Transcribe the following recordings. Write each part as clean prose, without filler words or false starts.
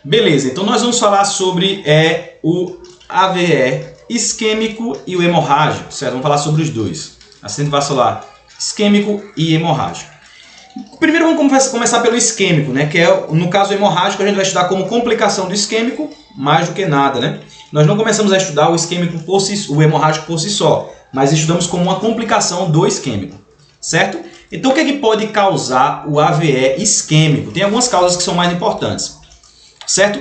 Beleza, então nós vamos falar sobre o AVE isquêmico e o hemorrágico, certo? Vamos falar sobre os dois. Assim a gente vai falar isquêmico e hemorrágico. Primeiro vamos começar pelo isquêmico, né? Que é, no caso hemorrágico, a gente vai estudar como complicação do isquêmico, mais do que nada, né? Nós não começamos a estudar o isquêmico o hemorrágico por si só, mas estudamos como uma complicação do isquêmico, certo? Então o que é que pode causar o AVE isquêmico? Tem algumas causas que são mais importantes, certo?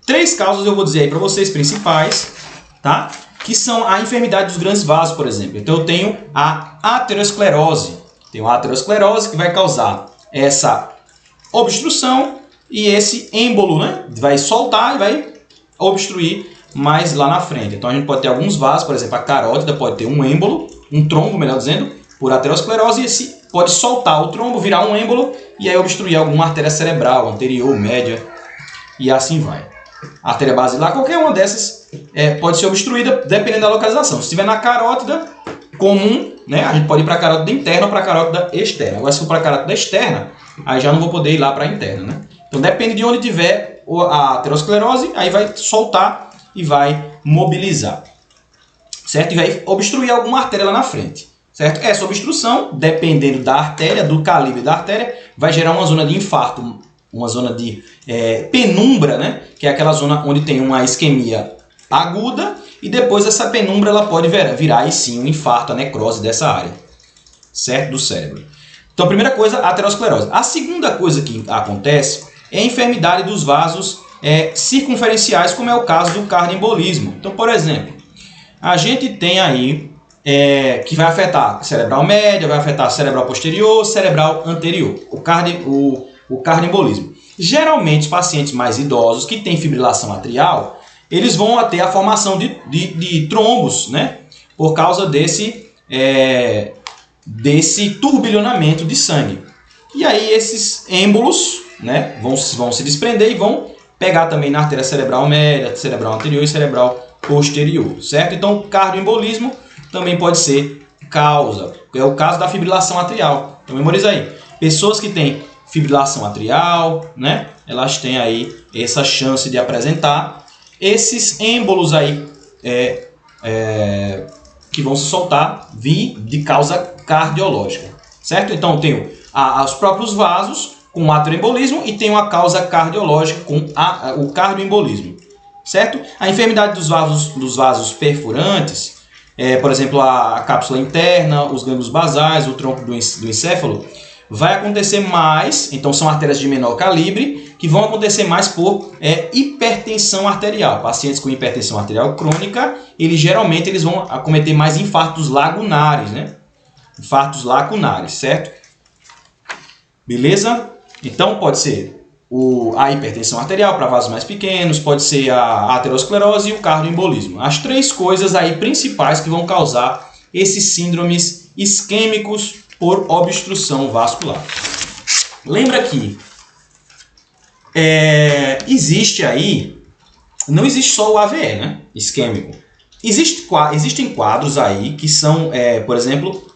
3 causas eu vou dizer aí para vocês principais, tá? Que são a enfermidade dos grandes vasos, por exemplo. Então eu tenho a aterosclerose. Tem a aterosclerose que vai causar essa obstrução e esse êmbolo, né? Vai soltar e vai obstruir mais lá na frente. Então a gente pode ter alguns vasos, por exemplo, a carótida pode ter um êmbolo, um trombo, melhor dizendo, por aterosclerose, e esse pode soltar o trombo, virar um êmbolo e aí obstruir alguma artéria cerebral, anterior, média, e assim vai. A artéria basilar, qualquer uma dessas pode ser obstruída dependendo da localização. Se estiver na carótida comum, né, a gente pode ir para a carótida interna ou para a carótida externa. Agora, se for para a carótida externa, aí já não vou poder ir lá para a interna, né? Então depende de onde tiver a aterosclerose, aí vai soltar e vai mobilizar, certo? E vai obstruir alguma artéria lá na frente, certo? Essa obstrução, dependendo da artéria, do calibre da artéria, vai gerar uma zona de infarto, uma zona de penumbra, né? Que é aquela zona onde tem uma isquemia aguda e depois essa penumbra ela pode virar aí sim um infarto, a necrose dessa área, certo? Do cérebro. Então a primeira coisa, a aterosclerose. A segunda coisa que acontece é a enfermidade dos vasos circunferenciais, como é o caso do cardioembolismo. Então, por exemplo, a gente tem aí que vai afetar cerebral média, vai afetar cerebral posterior, cerebral anterior, o cardioembolismo. Geralmente, os pacientes mais idosos que têm fibrilação atrial, eles vão ter a formação de trombos, né? Por causa desse turbilhonamento de sangue. E aí esses êmbolos, né, vão se desprender e vão pegar também na artéria cerebral média, cerebral anterior e cerebral posterior, certo? Então, o cardioembolismo também pode ser causa. É o caso da fibrilação atrial. Então, memoriza aí. Pessoas que têm fibrilação atrial, né, elas têm aí essa chance de apresentar esses êmbolos aí que vão se soltar de causa cardiológica, certo? Então, eu tenho os próprios vasos com ateroembolismo e tenho a causa cardiológica com o cardioembolismo, certo? A enfermidade dos vasos perfurantes, por exemplo, a cápsula interna, os gânglios basais, o tronco do encéfalo, vai acontecer mais, então são artérias de menor calibre, que vão acontecer mais por hipertensão arterial. Pacientes com hipertensão arterial crônica, geralmente eles vão acometer mais infartos lacunares, né? Infartos lacunares, certo? Beleza? Então pode ser a hipertensão arterial para vasos mais pequenos, pode ser a aterosclerose e o cardioembolismo. As 3 coisas aí principais que vão causar esses síndromes isquêmicos por obstrução vascular. Lembra que existe aí, não existe só o AVE, né, isquêmico. Existem quadros aí que são, por exemplo,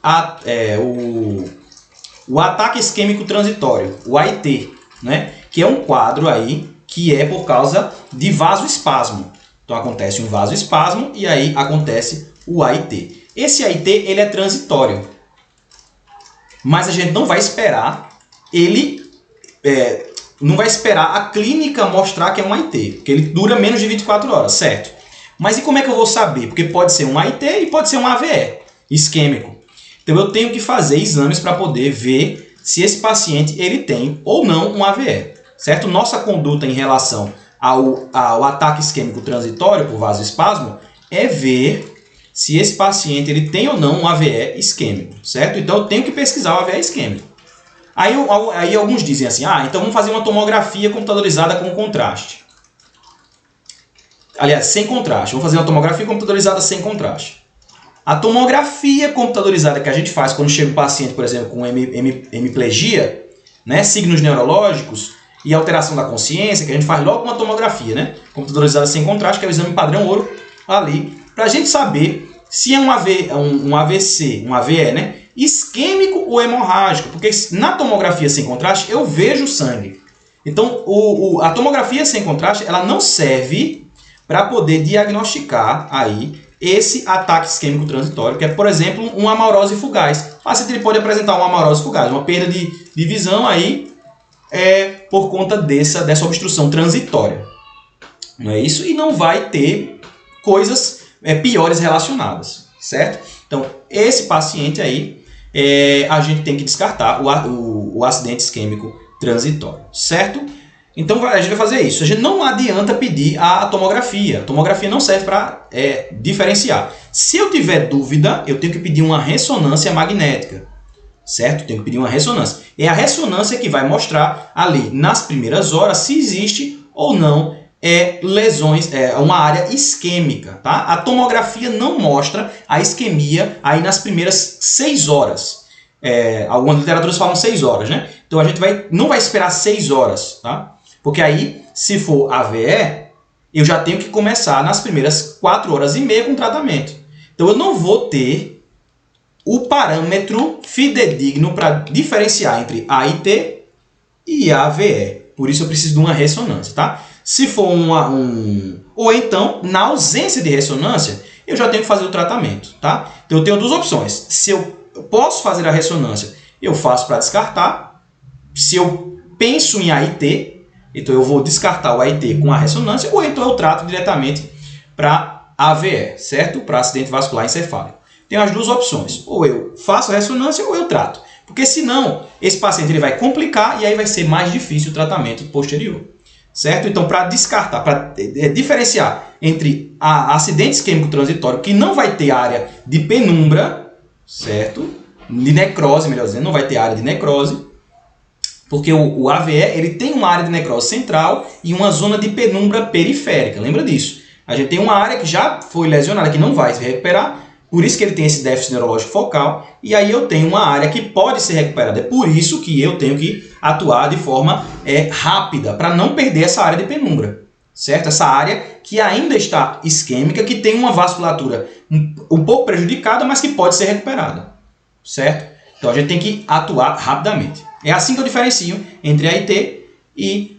o ataque isquêmico transitório, o AIT, né, que é um quadro aí que é por causa de vasoespasmo. Então acontece um vasoespasmo e aí acontece o AIT. Esse AIT ele é transitório. Mas a gente não vai esperar não vai esperar a clínica mostrar que é um AIT, porque ele dura menos de 24 horas, certo? Mas e como é que eu vou saber? Porque pode ser um AIT e pode ser um AVE isquêmico. Então eu tenho que fazer exames para poder ver se esse paciente ele tem ou não um AVE, certo? Nossa conduta em relação ao ataque isquêmico transitório por vasoespasmo é ver se esse paciente ele tem ou não um AVE isquêmico, certo? Então eu tenho que pesquisar o AVE isquêmico. Aí alguns dizem assim, então vamos fazer uma tomografia computadorizada com contraste. Aliás, sem contraste. Vamos fazer uma tomografia computadorizada sem contraste. A tomografia computadorizada que a gente faz quando chega um paciente, por exemplo, com hemiplegia, né, signos neurológicos e alteração da consciência, que a gente faz logo uma tomografia, né, computadorizada sem contraste, que é o exame padrão ouro ali, para a gente saber se é um AVC, um AVE, né, isquêmico ou hemorrágico, porque na tomografia sem contraste eu vejo o sangue. Então, a tomografia sem contraste, ela não serve para poder diagnosticar aí esse ataque isquêmico transitório, que é, por exemplo, uma amaurose fugaz. O paciente ele pode apresentar uma amaurose fugaz, uma perda de visão aí por conta dessa obstrução transitória. Não é isso? E não vai ter coisas piores relacionadas, certo? Então, esse paciente aí, a gente tem que descartar o acidente isquêmico transitório, certo? Então, a gente vai fazer isso. A gente não adianta pedir a tomografia. A tomografia não serve para diferenciar. Se eu tiver dúvida, eu tenho que pedir uma ressonância magnética, certo? Tenho que pedir uma ressonância. É a ressonância que vai mostrar ali, nas primeiras horas, se existe ou não lesões, uma área isquêmica, tá? A tomografia não mostra a isquemia aí nas primeiras 6 horas. Algumas literaturas falam 6 horas, né? Então a gente não vai esperar 6 horas, tá? Porque aí, se for AVE, eu já tenho que começar nas primeiras 4 horas e meia com o tratamento. Então eu não vou ter o parâmetro fidedigno para diferenciar entre AIT e AVE. Por isso eu preciso de uma ressonância, tá? Se for ou então, na ausência de ressonância, eu já tenho que fazer o tratamento, tá? Então eu tenho duas opções. Se eu posso fazer a ressonância, eu faço para descartar. Se eu penso em AIT, então eu vou descartar o AIT com a ressonância, ou então eu trato diretamente para AVE, certo? Para acidente vascular encefálico. Tem as duas opções. Ou eu faço a ressonância ou eu trato. Porque senão, esse paciente ele vai complicar e aí vai ser mais difícil o tratamento posterior. Certo? Então, para descartar, para diferenciar entre acidente isquêmico transitório, que não vai ter área de penumbra, certo? De necrose, melhor dizendo, não vai ter área de necrose, porque o AVE ele tem uma área de necrose central e uma zona de penumbra periférica. Lembra disso? A gente tem uma área que já foi lesionada, que não vai se recuperar, por isso que ele tem esse déficit neurológico focal, e aí eu tenho uma área que pode ser recuperada. É por isso que eu tenho que atuar de forma rápida, para não perder essa área de penumbra, certo? Essa área que ainda está isquêmica, que tem uma vasculatura um pouco prejudicada, mas que pode ser recuperada, certo? Então a gente tem que atuar rapidamente. É assim que eu diferencio entre AIT e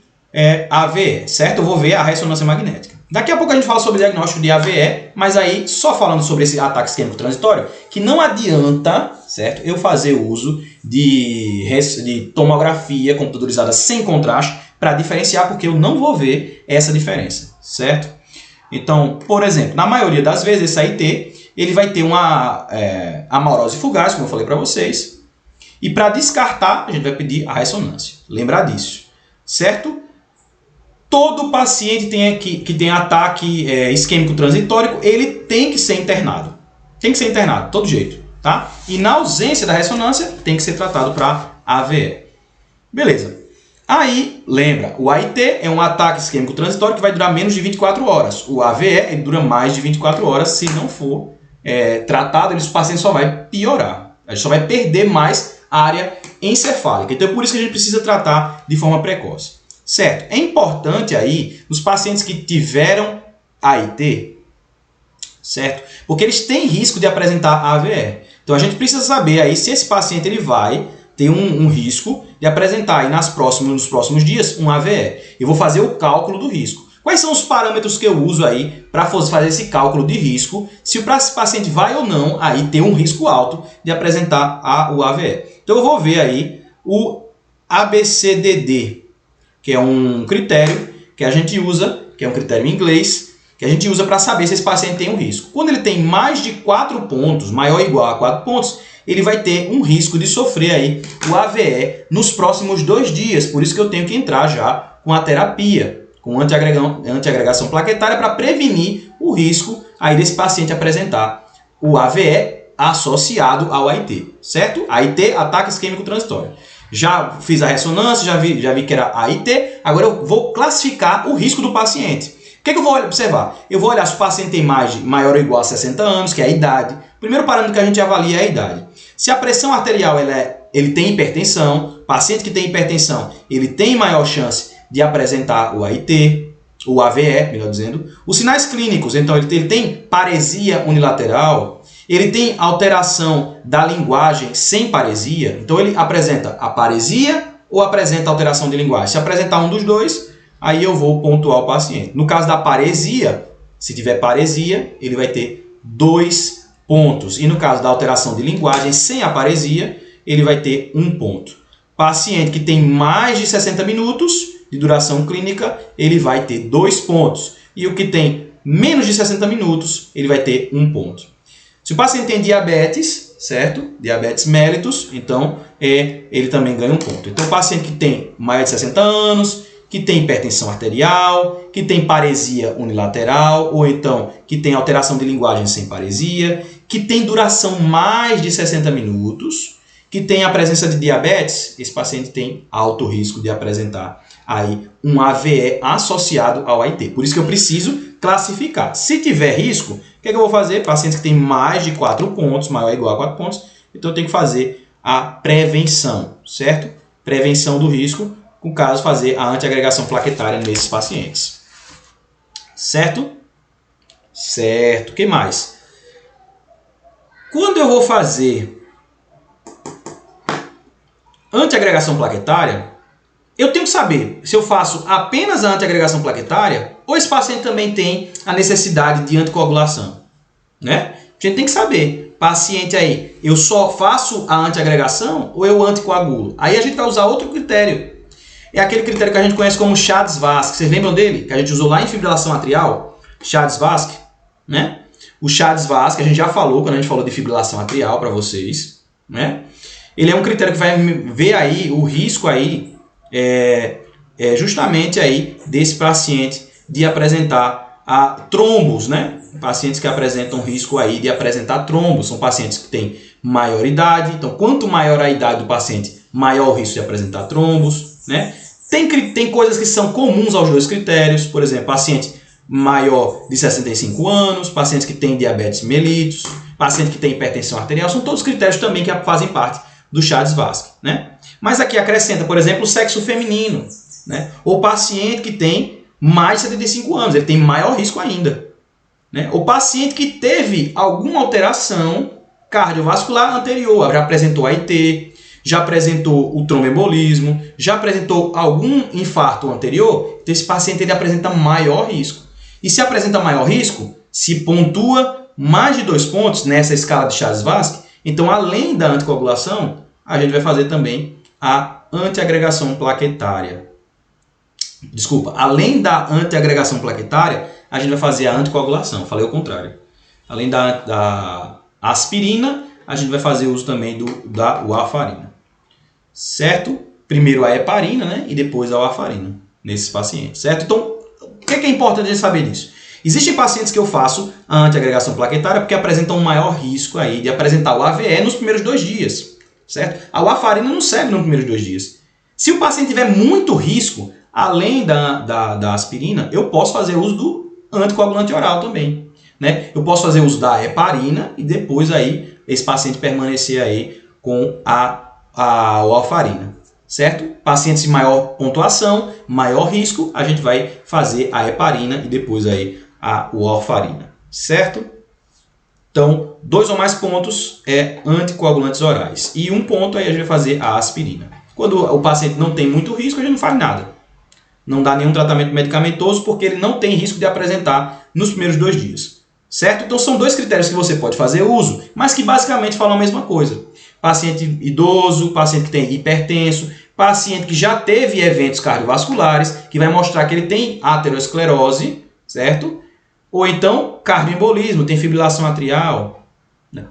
AVE, certo? Eu vou ver a ressonância magnética. Daqui a pouco a gente fala sobre diagnóstico de AVE, mas aí só falando sobre esse ataque isquêmico transitório, que não adianta, certo, eu fazer uso de tomografia computadorizada sem contraste para diferenciar, porque eu não vou ver essa diferença, certo? Então, por exemplo, na maioria das vezes esse AIT ele vai ter uma amaurose fugaz, como eu falei para vocês, e para descartar a gente vai pedir a ressonância. Lembrar disso, certo? Todo paciente que tem ataque isquêmico transitório, ele tem que ser internado. Tem que ser internado, de todo jeito, tá? E na ausência da ressonância, tem que ser tratado para AVE. Beleza. Aí, lembra, o AIT é um ataque isquêmico transitório que vai durar menos de 24 horas. O AVE ele dura mais de 24 horas. Se não for tratado, o paciente só vai piorar. A gente só vai perder mais área encefálica. Então é por isso que a gente precisa tratar de forma precoce. Certo? É importante aí, nos pacientes que tiveram AIT, certo? Porque eles têm risco de apresentar AVE. Então a gente precisa saber aí se esse paciente ele vai ter um risco de apresentar aí nos próximos dias um AVE. Eu vou fazer o cálculo do risco. Quais são os parâmetros que eu uso aí para fazer esse cálculo de risco, se o paciente vai ou não aí ter um risco alto de apresentar o AVE. Então eu vou ver aí o ABCDD, que é um critério que a gente usa, que é um critério em inglês, que a gente usa para saber se esse paciente tem um risco. Quando ele tem mais de 4 pontos, maior ou igual a 4 pontos, ele vai ter um risco de sofrer aí o AVE nos próximos 2 dias. Por isso que eu tenho que entrar já com a terapia, com antiagregação plaquetária, para prevenir o risco aí desse paciente apresentar o AVE associado ao AIT, certo? AIT, ataque isquêmico transitório. Já fiz a ressonância, já vi que era AIT, agora eu vou classificar o risco do paciente. O que eu vou observar? Eu vou olhar se o paciente tem maior ou igual a 60 anos, que é a idade. O primeiro parâmetro que a gente avalia é a idade. Se a pressão arterial ele tem hipertensão, paciente que tem hipertensão, ele tem maior chance de apresentar o AIT, o AVE, melhor dizendo. Os sinais clínicos, então ele tem paresia unilateral, ele tem alteração da linguagem sem paresia, então ele apresenta a paresia ou apresenta alteração de linguagem? Se apresentar um dos dois, aí eu vou pontuar o paciente. No caso da paresia, se tiver paresia, ele vai ter 2 pontos. E no caso da alteração de linguagem sem a paresia, ele vai ter 1 ponto. Paciente que tem mais de 60 minutos de duração clínica, ele vai ter 2 pontos. E o que tem menos de 60 minutos, ele vai ter 1 ponto. Se o paciente tem diabetes, certo? Diabetes mellitus, então ele também ganha 1 ponto. Então, o paciente que tem mais de 60 anos, que tem hipertensão arterial, que tem paresia unilateral, ou então que tem alteração de linguagem sem paresia, que tem duração mais de 60 minutos, que tem a presença de diabetes, esse paciente tem alto risco de apresentar aí um AVE associado ao AIT. Por isso que eu preciso classificar. Se tiver risco, o que eu vou fazer? Pacientes que têm mais de 4 pontos, maior ou igual a 4 pontos, então eu tenho que fazer a prevenção, certo? Prevenção do risco, no caso, fazer a antiagregação plaquetária nesses pacientes. Certo? Certo. O que mais? Quando eu vou fazer antiagregação plaquetária, eu tenho que saber se eu faço apenas a antiagregação plaquetária ou esse paciente também tem a necessidade de anticoagulação, né? A gente tem que saber, paciente aí, eu só faço a antiagregação ou eu anticoagulo? Aí a gente vai usar outro critério. É aquele critério que a gente conhece como Chades-Vasque. Vocês lembram dele? Que a gente usou lá em fibrilação atrial? Chades-Vasque, né? O Chades-Vasque, a gente já falou quando a gente falou de fibrilação atrial para vocês, né? Ele é um critério que vai ver aí o risco aí, justamente aí desse paciente de apresentar trombos, né? Pacientes que apresentam risco aí de apresentar trombos. São pacientes que têm maior idade. Então, quanto maior a idade do paciente, maior o risco de apresentar trombos, né? Tem coisas que são comuns aos dois critérios, por exemplo, paciente maior de 65 anos, pacientes que têm diabetes mellitus, paciente que tem hipertensão arterial, são todos critérios também que fazem parte do Chades-Vasque, né? Mas aqui acrescenta, por exemplo, o sexo feminino, né? Ou paciente que tem mais de 75 anos, ele tem maior risco ainda, né? O paciente que teve alguma alteração cardiovascular anterior, já apresentou AIT, já apresentou o tromboembolismo, já apresentou algum infarto anterior, então esse paciente ele apresenta maior risco. E se apresenta maior risco, se pontua mais de 2 pontos nessa escala de Chades-Vasque, então além da anticoagulação, a gente vai fazer também a antiagregação plaquetária. Desculpa, além da antiagregação plaquetária, a gente vai fazer a anticoagulação, falei o contrário. Além da aspirina, a gente vai fazer uso também da warfarina. Certo? Primeiro a heparina, né? E depois a warfarina nesses pacientes, certo? Então, o que é importante saber disso? Existem pacientes que eu faço a antiagregação plaquetária porque apresentam um maior risco aí de apresentar o AVE nos primeiros 2 dias, certo? A warfarina não serve nos primeiros 2 dias. Se o paciente tiver muito risco, além da aspirina, eu posso fazer uso do anticoagulante oral também, né? Eu posso fazer uso da heparina e depois aí esse paciente permanecer aí com a warfarina, certo? Pacientes de maior pontuação, maior risco, a gente vai fazer a heparina e depois aí a warfarina, certo? Então, 2 ou mais pontos é anticoagulantes orais e 1 ponto aí a gente vai fazer a aspirina. Quando o paciente não tem muito risco, a gente não faz nada. Não dá nenhum tratamento medicamentoso porque ele não tem risco de apresentar nos primeiros 2 dias, certo? Então, são 2 critérios que você pode fazer uso, mas que basicamente falam a mesma coisa. Paciente idoso, paciente que tem hipertenso, paciente que já teve eventos cardiovasculares, que vai mostrar que ele tem aterosclerose, certo? Ou então cardioembolismo, tem fibrilação atrial. Né?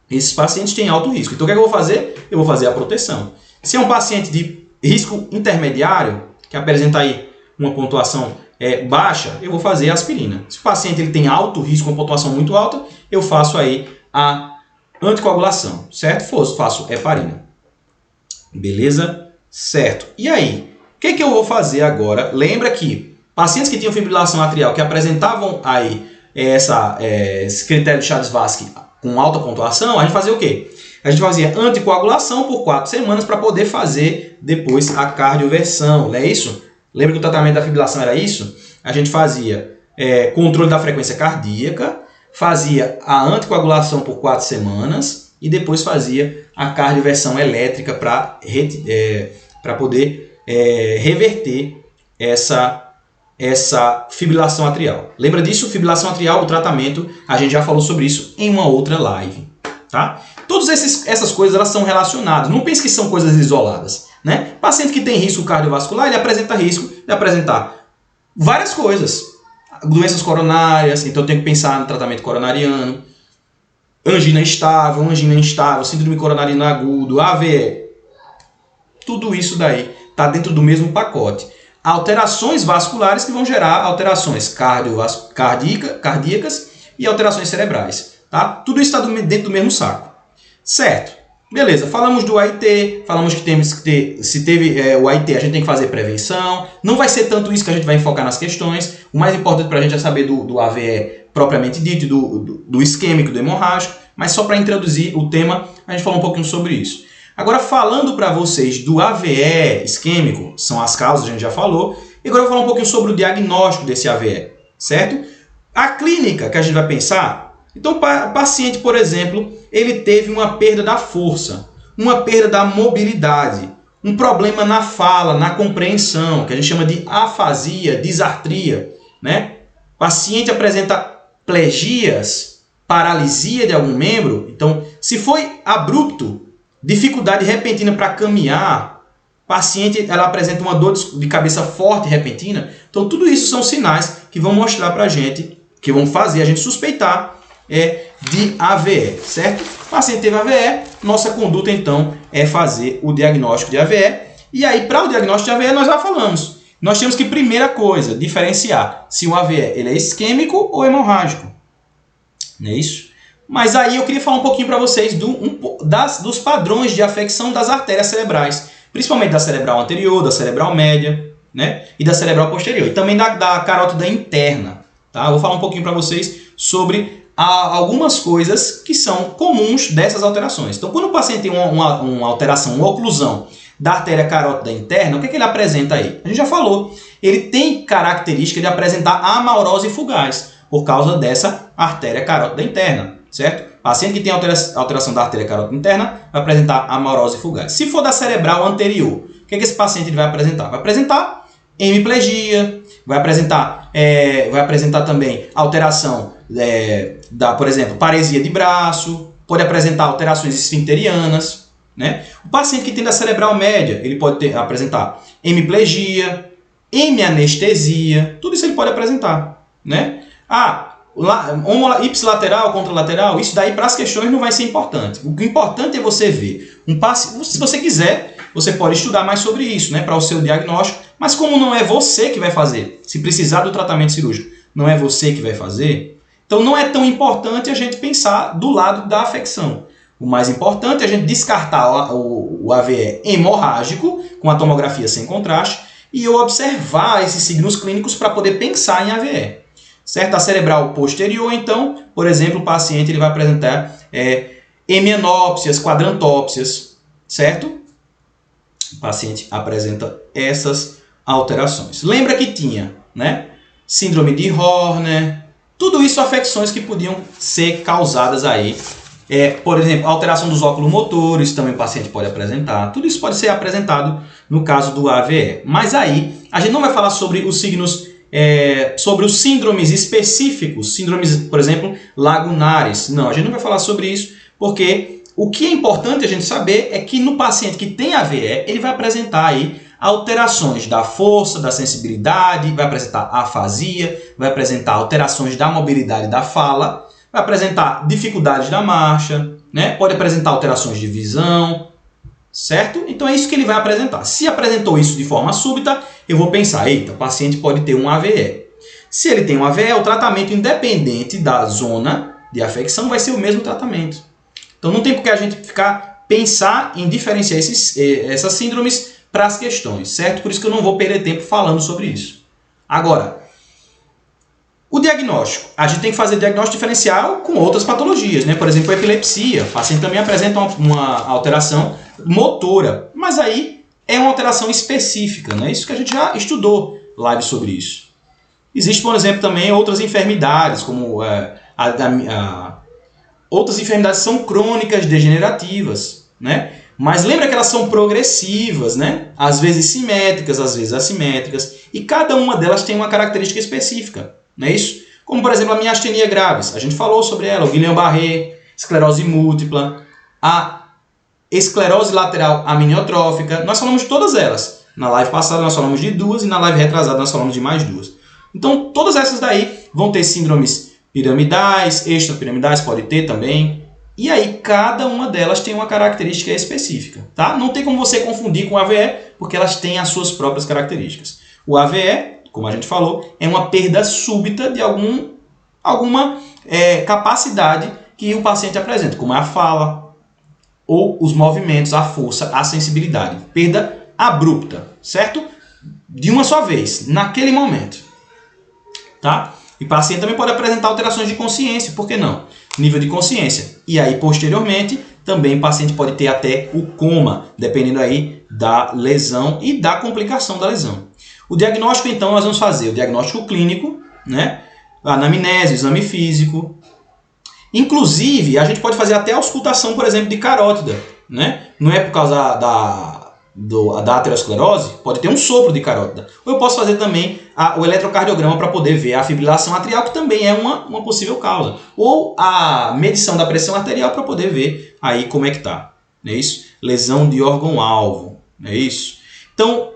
Esses pacientes têm alto risco. Então o que é que eu vou fazer? Eu vou fazer a proteção. Se é um paciente de risco intermediário, que apresenta aí uma pontuação baixa, eu vou fazer a aspirina. Se o paciente ele tem alto risco, uma pontuação muito alta, eu faço aí a anticoagulação, certo? Faço heparina. Beleza? Certo. E aí, o que eu vou fazer agora? Lembra que pacientes que tinham fibrilação atrial, que apresentavam aí esse critério de Chades-Vasque com alta pontuação, a gente fazia o quê? A gente fazia anticoagulação por 4 semanas para poder fazer depois a cardioversão, não é isso? Lembra que o tratamento da fibrilação era isso? A gente fazia controle da frequência cardíaca, fazia a anticoagulação por 4 semanas e depois fazia a cardioversão elétrica para para poder reverter essa fibrilação atrial. Lembra disso? Fibrilação atrial, o tratamento, a gente já falou sobre isso em uma outra live. Tá? Todas essas coisas elas são relacionadas. Não pense que são coisas isoladas. Né? Paciente que tem risco cardiovascular, ele apresenta risco de apresentar várias coisas. Doenças coronárias, então tem que pensar no tratamento coronariano. Angina instável, síndrome coronariana agudo, AVE. Tudo isso daí está dentro do mesmo pacote. Alterações vasculares que vão gerar alterações cardíacas e alterações cerebrais. Tá? Tudo isso está dentro do mesmo saco. Certo. Beleza, falamos do AIT, falamos que temos que ter, se teve o AIT, a gente tem que fazer prevenção. Não vai ser tanto isso que a gente vai enfocar nas questões. O mais importante para a gente é saber do AVE propriamente dito, do isquêmico, do hemorrágico. Mas só para introduzir o tema, a gente fala um pouquinho sobre isso. Agora, falando para vocês do AVE isquêmico, são as causas, a gente já falou. E agora eu vou falar um pouquinho sobre o diagnóstico desse AVE, certo? A clínica que a gente vai pensar. Então, o paciente, por exemplo, ele teve uma perda da força, uma perda da mobilidade, um problema na fala, na compreensão, que a gente chama de afasia, disartria, né? O paciente apresenta plegias, paralisia de algum membro. Então, se foi abrupto, dificuldade repentina para caminhar, paciente ela apresenta uma dor de cabeça forte repentina. Então, tudo isso são sinais que vão mostrar para a gente, que vão fazer a gente suspeitar de AVE, certo? O paciente teve AVE, nossa conduta então é fazer o diagnóstico de AVE. E aí, para o diagnóstico de AVE, nós já falamos. Nós temos que, primeira coisa, diferenciar se o AVE ele é isquêmico ou hemorrágico. Não é isso? Mas aí eu queria falar um pouquinho para vocês dos padrões de afecção das artérias cerebrais. Principalmente da cerebral anterior, da cerebral média, né? E da cerebral posterior. E também da carótida interna. Tá? Eu vou falar um pouquinho para vocês sobre algumas coisas que são comuns dessas alterações. Então, quando o paciente tem uma alteração, uma oclusão da artéria carótida interna, o que ele apresenta aí? A gente já falou. Ele tem característica de apresentar amaurose fugaz, por causa dessa artéria carótida interna, certo? Paciente que tem alteração da artéria carótida interna vai apresentar amaurose fugaz. Se for da cerebral anterior, o que esse paciente vai apresentar? Vai apresentar hemiplegia, vai apresentar também alteração por exemplo, paresia de braço, pode apresentar alterações esfincterianas, né? O paciente que tem da cerebral média, ele pode apresentar hemiplegia, hemianestesia, tudo isso ele pode apresentar, né? Ipsilateral, contralateral, isso daí para as questões não vai ser importante. O que é importante é você ver. Se você quiser, você pode estudar mais sobre isso, né, para o seu diagnóstico, mas como não é você que vai fazer, se precisar do tratamento cirúrgico, não é você que vai fazer, então não é tão importante a gente pensar do lado da afecção. O mais importante é a gente descartar o AVE hemorrágico com a tomografia sem contraste e eu observar esses signos clínicos para poder pensar em AVE. Certo? A cerebral posterior, então, por exemplo, o paciente ele vai apresentar hemianópsias, quadrantópsias, certo? O paciente apresenta essas alterações. Lembra que tinha, né? Síndrome de Horner, tudo isso afecções que podiam ser causadas aí. Por exemplo, alteração dos óculos motores, também o paciente pode apresentar. Tudo isso pode ser apresentado no caso do AVE. Mas aí, a gente não vai falar sobre os signos, sobre os síndromes específicos, síndromes, por exemplo, lagunares. Não, a gente não vai falar sobre isso, porque o que é importante a gente saber é que no paciente que tem AVE, ele vai apresentar aí alterações da força, da sensibilidade, vai apresentar afasia, vai apresentar alterações da mobilidade da fala, vai apresentar dificuldades da marcha, né? Pode apresentar alterações de visão, certo? Então é isso que ele vai apresentar. Se apresentou isso de forma súbita, eu vou pensar, eita, o paciente pode ter um AVE. Se ele tem um AVE, o tratamento independente da zona de afecção vai ser o mesmo tratamento. Então não tem por que a gente pensar em diferenciar essas síndromes para as questões, certo? Por isso que eu não vou perder tempo falando sobre isso. Agora, o diagnóstico. A gente tem que fazer diagnóstico diferencial com outras patologias, né? Por exemplo, a epilepsia. O paciente também apresenta uma alteração motora, mas aí é uma alteração específica, né? Isso que a gente já estudou live sobre isso. Existe, por exemplo, também outras enfermidades, como outras enfermidades são crônicas degenerativas, né? Mas lembra que elas são progressivas, né? Às vezes simétricas, às vezes assimétricas. E cada uma delas tem uma característica específica, não é isso? Como, por exemplo, a miastenia gravis. A gente falou sobre ela, o Guillain-Barré, esclerose múltipla, a esclerose lateral amniotrófica. Nós falamos de todas elas. Na live passada nós falamos de duas e na live retrasada nós falamos de mais duas. Então, todas essas daí vão ter síndromes piramidais, extrapiramidais, pode ter também. E aí, cada uma delas tem uma característica específica, tá? Não tem como você confundir com o AVE, porque elas têm as suas próprias características. O AVE, como a gente falou, é uma perda súbita de alguma capacidade que o paciente apresenta, como é a fala, ou os movimentos, a força, a sensibilidade. Perda abrupta, certo? De uma só vez, naquele momento. Tá? E o paciente também pode apresentar alterações de consciência, por que não? Nível de consciência. E aí, posteriormente, também o paciente pode ter até o coma, dependendo aí da lesão e da complicação da lesão. O diagnóstico, então, nós vamos fazer o diagnóstico clínico, né? A anamnese, o exame físico. Inclusive, a gente pode fazer até a auscultação, por exemplo, de carótida, né? Não é por causa da aterosclerose, pode ter um sopro de carótida. Ou eu posso fazer também o eletrocardiograma para poder ver a fibrilação atrial, que também é uma possível causa. Ou a medição da pressão arterial para poder ver aí como é que está. Não é isso? Lesão de órgão-alvo. Não é isso? Então,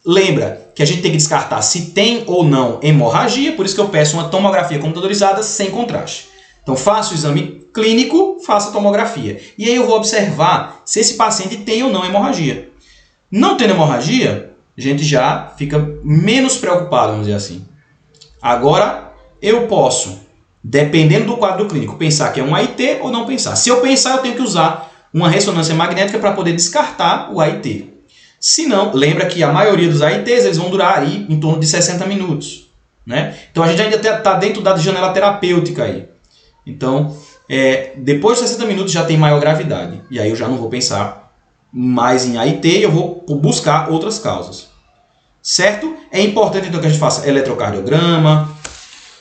lembra que a gente tem que descartar se tem ou não hemorragia, por isso que eu peço uma tomografia computadorizada sem contraste. Então, faço o exame clínico, faço a tomografia. E aí eu vou observar se esse paciente tem ou não hemorragia. Não tendo hemorragia, a gente já fica menos preocupado, vamos dizer assim. Agora, eu posso, dependendo do quadro clínico, pensar que é um AIT ou não pensar. Se eu pensar, eu tenho que usar uma ressonância magnética para poder descartar o AIT. Se não, lembra que a maioria dos AITs eles vão durar aí em torno de 60 minutos. Né? Então, a gente ainda está dentro da janela terapêutica aí. Então, depois de 60 minutos já tem maior gravidade. E aí eu já não vou pensar mais em AIT, eu vou buscar outras causas. Certo? É importante então que a gente faça eletrocardiograma.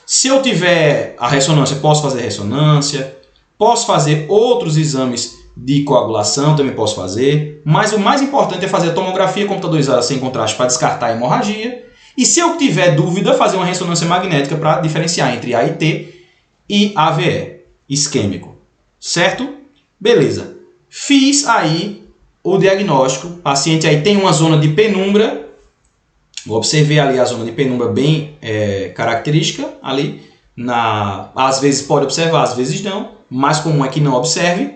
Se eu tiver a ressonância, posso fazer ressonância. Posso fazer outros exames de coagulação, também posso fazer. Mas o mais importante é fazer a tomografia computadorizada sem contraste para descartar a hemorragia. E se eu tiver dúvida, fazer uma ressonância magnética para diferenciar entre AIT e AVE, isquêmico, certo? Beleza. Fiz aí o diagnóstico. O paciente aí tem uma zona de penumbra. Observei ali a zona de penumbra bem característica ali. Às vezes pode observar, às vezes não. Mais comum é que não observe.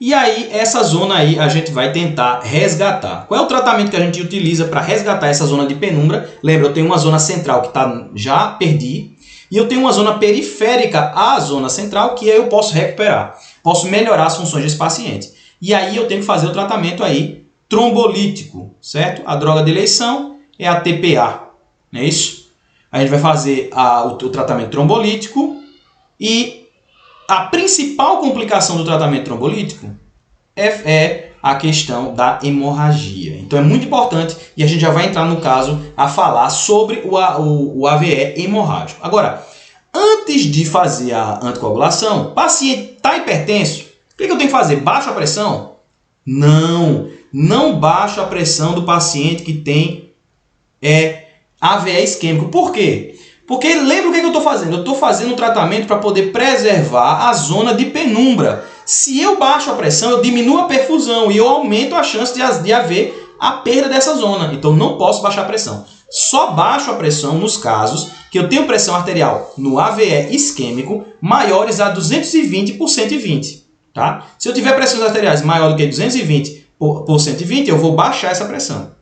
E aí essa zona aí a gente vai tentar resgatar. Qual é o tratamento que a gente utiliza para resgatar essa zona de penumbra? Lembra, eu tenho uma zona central que já perdi. E eu tenho uma zona periférica à zona central que eu posso recuperar. Posso melhorar as funções desse paciente. E aí eu tenho que fazer o tratamento aí trombolítico, certo? A droga de eleição é a TPA, não é isso? A gente vai fazer o tratamento trombolítico e a principal complicação do tratamento trombolítico é a questão da hemorragia. Então é muito importante e a gente já vai entrar no caso a falar sobre o AVE hemorrágico. Agora, antes de fazer a anticoagulação, o paciente está hipertenso, o que eu tenho que fazer? Baixo a pressão? Não baixo a pressão do paciente que tem AVE isquêmico. Por quê? Porque lembra o que eu estou fazendo? Eu estou fazendo um tratamento para poder preservar a zona de penumbra. Se eu baixo a pressão, eu diminuo a perfusão e eu aumento a chance de haver a perda dessa zona. Então, não posso baixar a pressão. Só baixo a pressão nos casos que eu tenho pressão arterial no AVE isquêmico maiores a 220 por 120. Tá? Se eu tiver pressões arteriais maior do que 220 por 120, eu vou baixar essa pressão.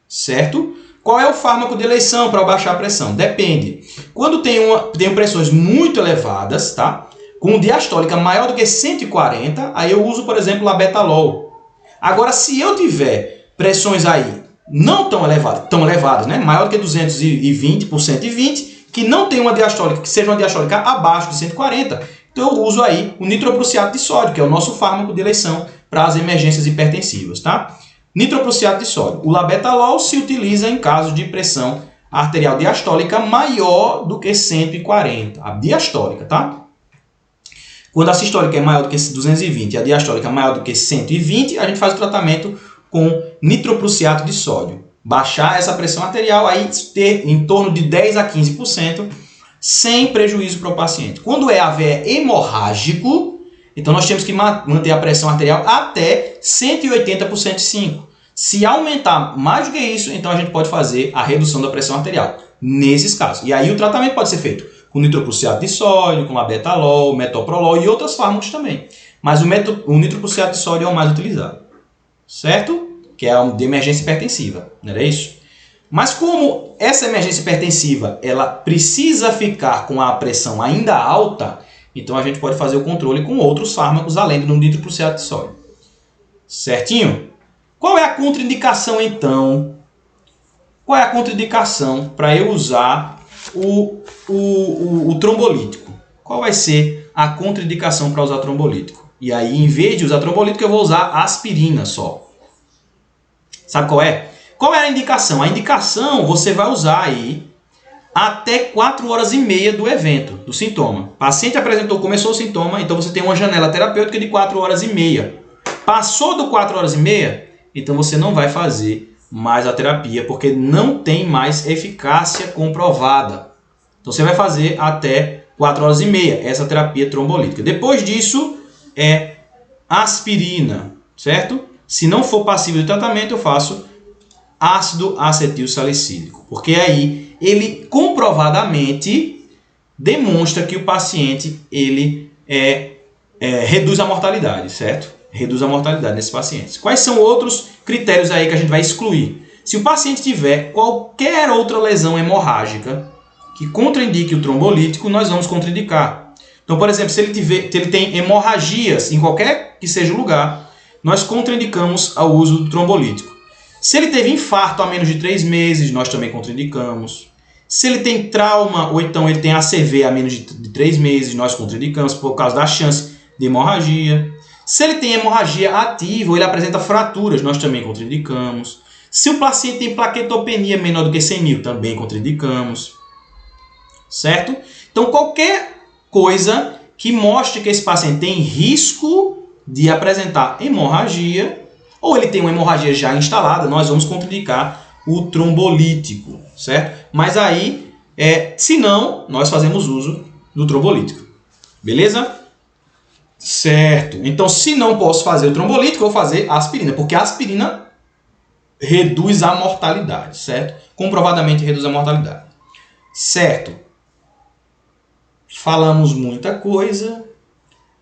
Certo? Qual é o fármaco de eleição para baixar a pressão? Depende. Quando tenho pressões muito elevadas, tá? Com diastólica maior do que 140, aí eu uso, por exemplo, labetalol. Agora, se eu tiver pressões aí não tão elevadas, né? Maior do que 220 por 120, que não tem uma diastólica, que seja uma diastólica abaixo de 140, então eu uso aí o nitroprusiato de sódio, que é o nosso fármaco de eleição para as emergências hipertensivas, tá? Nitroprusiato de sódio. O labetalol se utiliza em casos de pressão arterial diastólica maior do que 140. A diastólica, tá? Quando a sistólica é maior do que 220 e a diastólica é maior do que 120, a gente faz o tratamento com nitroprussiato de sódio. Baixar essa pressão arterial, aí ter em torno de 10 a 15%, sem prejuízo para o paciente. Quando é AVE hemorrágico, então nós temos que manter a pressão arterial até 180 por 105. Se aumentar mais do que isso, então a gente pode fazer a redução da pressão arterial, nesses casos. E aí o tratamento pode ser feito com nitroprussiato de sódio, com labetalol, metoprolol e outros fármacos também. Mas o nitroprussiato de sódio é o mais utilizado, certo? Que é de emergência hipertensiva, não era isso? Mas como essa emergência hipertensiva ela precisa ficar com a pressão ainda alta, então a gente pode fazer o controle com outros fármacos além do nitroprussiato de sódio. Certinho? Qual é a contraindicação então? Qual é a contraindicação para eu usar o trombolítico? Qual vai ser a contraindicação para usar trombolítico? E aí, em vez de usar trombolítico, eu vou usar aspirina só. Sabe qual é? Qual é a indicação? A indicação você vai usar aí até 4 horas e meia do evento, do sintoma. O paciente começou o sintoma, então você tem uma janela terapêutica de 4 horas e meia. Passou do 4 horas e meia, então você não vai fazer mais a terapia, porque não tem mais eficácia comprovada. Então você vai fazer até 4 horas e meia essa terapia trombolítica. Depois disso é aspirina, certo? Se não for passível de tratamento, eu faço ácido acetil salicílico, porque aí ele comprovadamente demonstra que o paciente ele reduz a mortalidade, certo? Reduz a mortalidade nesses pacientes. Quais são outros critérios aí que a gente vai excluir? Se o paciente tiver qualquer outra lesão hemorrágica que contraindique o trombolítico, nós vamos contraindicar. Então, por exemplo, se ele tem hemorragias em qualquer que seja o lugar, nós contraindicamos ao uso do trombolítico. Se ele teve infarto há menos de 3 meses, nós também contraindicamos. Se ele tem trauma ou então ele tem ACV há menos de 3 meses, nós contraindicamos por causa da chance de hemorragia. Se ele tem hemorragia ativa ou ele apresenta fraturas, nós também contraindicamos. Se o paciente tem plaquetopenia menor do que 100 mil, também contraindicamos. Certo? Então, qualquer coisa que mostre que esse paciente tem risco de apresentar hemorragia, ou ele tem uma hemorragia já instalada, nós vamos contraindicar o trombolítico, certo? Mas aí, se não, nós fazemos uso do trombolítico. Beleza? Certo. Então, se não posso fazer o trombolítico, eu vou fazer a aspirina, porque a aspirina reduz a mortalidade, certo? Comprovadamente reduz a mortalidade. Certo. Falamos muita coisa.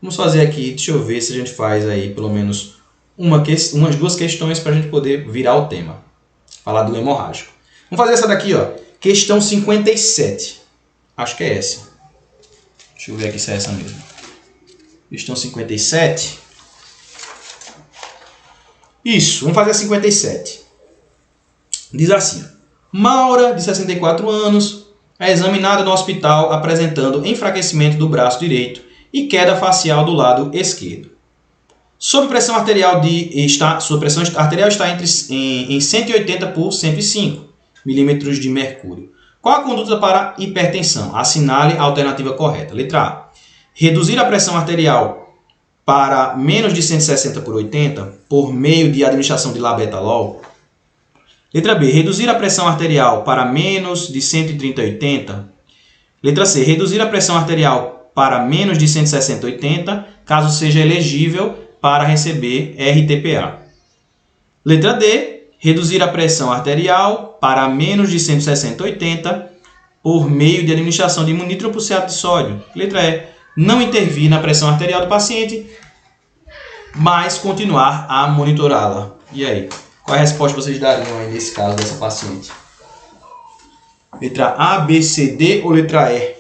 Vamos fazer aqui, deixa eu ver se a gente faz aí pelo menos umas 2 questões para a gente poder virar o tema. Falar do hemorrágico. Vamos fazer essa daqui, ó. Questão 57. Acho que é essa. Deixa eu ver aqui se é essa mesmo. Questão 57. Isso, vamos fazer a 57. Diz assim, ó. Maura, de 64 anos, é examinada no hospital apresentando enfraquecimento do braço direito e queda facial do lado esquerdo. Sua pressão arterial está em 180 por 105 milímetros de mercúrio. Qual a conduta para hipertensão? Assinale a alternativa correta. Letra A. Reduzir a pressão arterial para menos de 160 por 80 por meio de administração de labetalol. Letra B. Reduzir a pressão arterial para menos de 130/80. Letra C. Reduzir a pressão arterial para menos de 160/80, caso seja elegível para receber RTPA. Letra D. Reduzir a pressão arterial para menos de 160/80 por meio de administração de nitroprussiato de sódio. Letra E. Não intervir na pressão arterial do paciente, mas continuar a monitorá-la. E aí? Qual é a resposta que vocês dariam aí nesse caso dessa paciente? Letra A, B, C, D ou letra E?